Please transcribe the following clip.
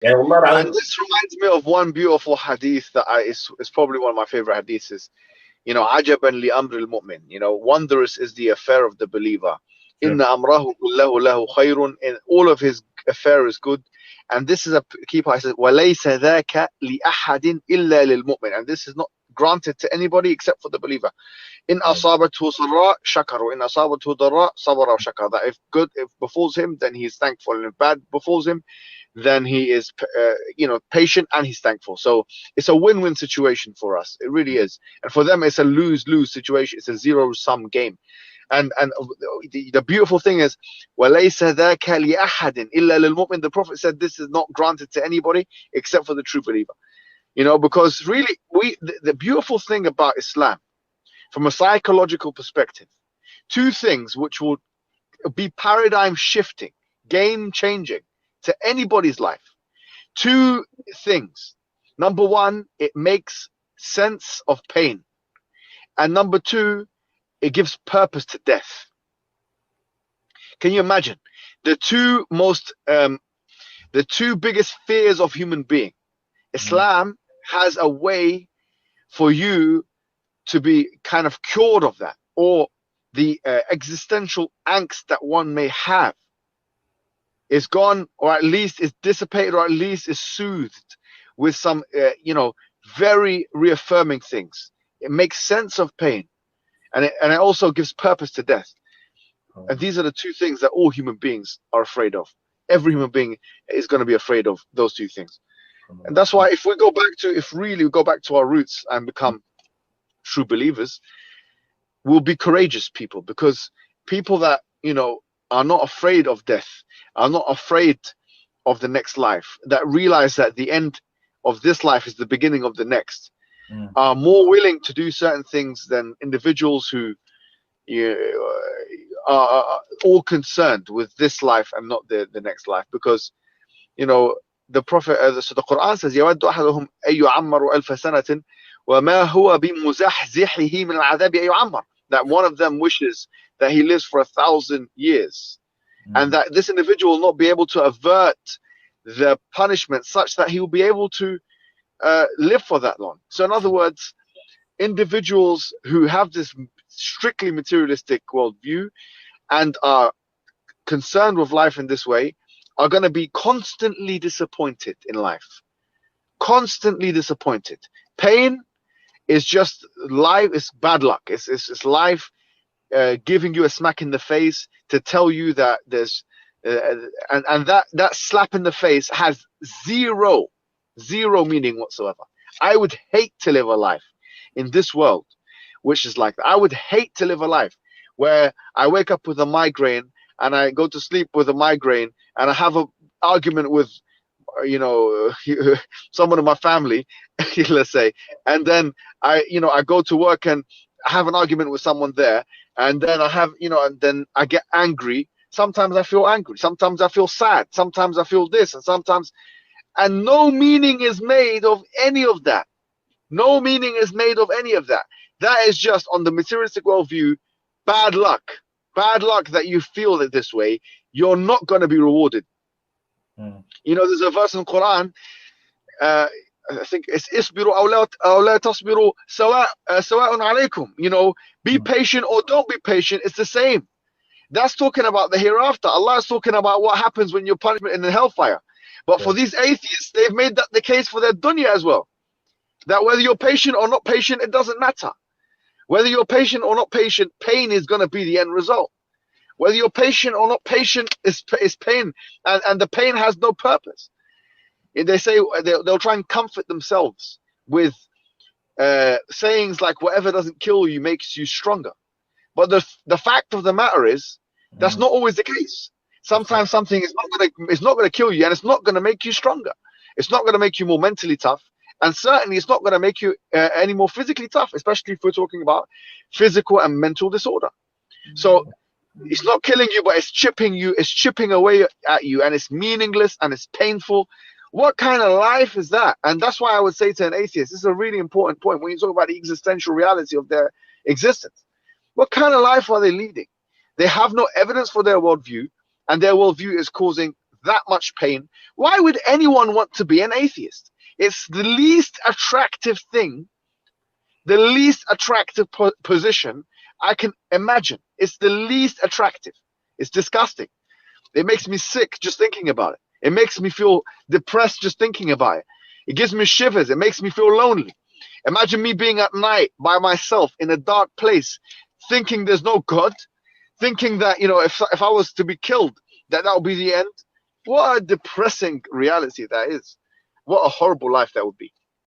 يعني والله And العظيم. this reminds me of one beautiful hadith that is probably one of my favorite hadiths. You know, عجبا لأمر المؤمن. You know, wondrous is the affair of the believer. Mm. إن أمره كله له خير. And all of his affair is good. And this is a key part. It says, وليس ذاك لأحد إلا للمؤمن. And this is not granted to anybody except for the believer. إن أصابته سراء شكر وإن أصابته ضراء صبر وشكر. That if befalls him, then he is thankful, and if bad befalls him, then he is patient and he's thankful. So it's a win-win situation for us. It really is. And for them, it's a lose-lose situation. It's a zero-sum game. And the beautiful thing is, وَلَيْسَ ذَاكَ لِأَحَدٍ إِلَّا لِلْمُؤْمِنِ. The Prophet said this is not granted to anybody except for the true believer. You know, because really, the beautiful thing about Islam, from a psychological perspective, two things which will be paradigm shifting, game changing to anybody's life. Two things. Number one, it makes sense of pain. And number two, it gives purpose to death. Can you imagine? The two most, the two biggest fears of human being. Islam has a way for you to be kind of cured of that, or the existential angst that one may have is gone, or at least is dissipated, or at least is soothed with some, very reaffirming things. It makes sense of pain, and it also gives purpose to death. And these are the two things that all human beings are afraid of. Every human being is going to be afraid of those two things. And that's why if really we go back to our roots and become true believers, we'll be courageous people, because people that, are not afraid of death, are not afraid of the next life, that realize that the end of this life is the beginning of the next, are more willing to do certain things than individuals who are all concerned with this life and not the next life. Because, the Prophet, so the Quran says, يود أحدهم أن يعمر ألف سنة وما هو بمزحزحه من العذاب أن يعمر. That one of them wishes that he lives for 1,000 years, and that this individual will not be able to avert the punishment such that he will be able to live for that long. So in other words, individuals who have this strictly materialistic worldview and are concerned with life in this way are going to be constantly disappointed in life. Constantly disappointed. Pain is just life, it's bad luck. It's life giving you a smack in the face to tell you that there's and that slap in the face has zero meaning whatsoever. I would hate to live a life in this world which is like that. I would hate to live a life where I wake up with a migraine and I go to sleep with a migraine and I have an argument with someone in my family, let's say, and then I go to work and have an argument with someone there, and then and then I get angry. Sometimes I feel angry, sometimes I feel sad, sometimes I feel this, and no meaning is made of any of that. No meaning is made of any of that. That is just, on the materialistic worldview, bad luck. Bad luck that you feel it this way. You're not going to be rewarded. There's a verse in the Quran, I think it's isbiru aw la tasbiru sawa'un alaykum. Be patient or don't be patient, it's the same. That's talking about the hereafter. Allah is talking about what happens when you're punished in the hellfire. But for these atheists, they've made that the case for their dunya as well. That whether you're patient or not patient, it doesn't matter. Whether you're patient or not patient, pain is going to be the end result. Whether you're patient or not patient is pain, and the pain has no purpose. They say they'll try and comfort themselves with sayings like, whatever doesn't kill you makes you stronger. But the fact of the matter is, that's not always the case. Sometimes something is not going to kill you, and it's not going to make you stronger. It's not going to make you more mentally tough, and certainly it's not going to make you any more physically tough, especially if we're talking about physical and mental disorder. So it's not killing you, but it's chipping you. It's chipping away at you, and it's meaningless and it's painful. What kind of life is that? And that's why I would say to an atheist, this is a really important point when you talk about the existential reality of their existence. What kind of life are they leading? They have no evidence for their worldview, and their worldview is causing that much pain, why would anyone want to be an atheist? It's the least attractive thing, the least attractive position I can imagine. It's the least attractive. It's disgusting. It makes me sick just thinking about it. It makes me feel depressed just thinking about it. It gives me shivers. It makes me feel lonely. Imagine me being at night by myself in a dark place, thinking there's no God, thinking that, if I was to be killed, that would be the end. What a depressing reality that is. What a horrible life that would be.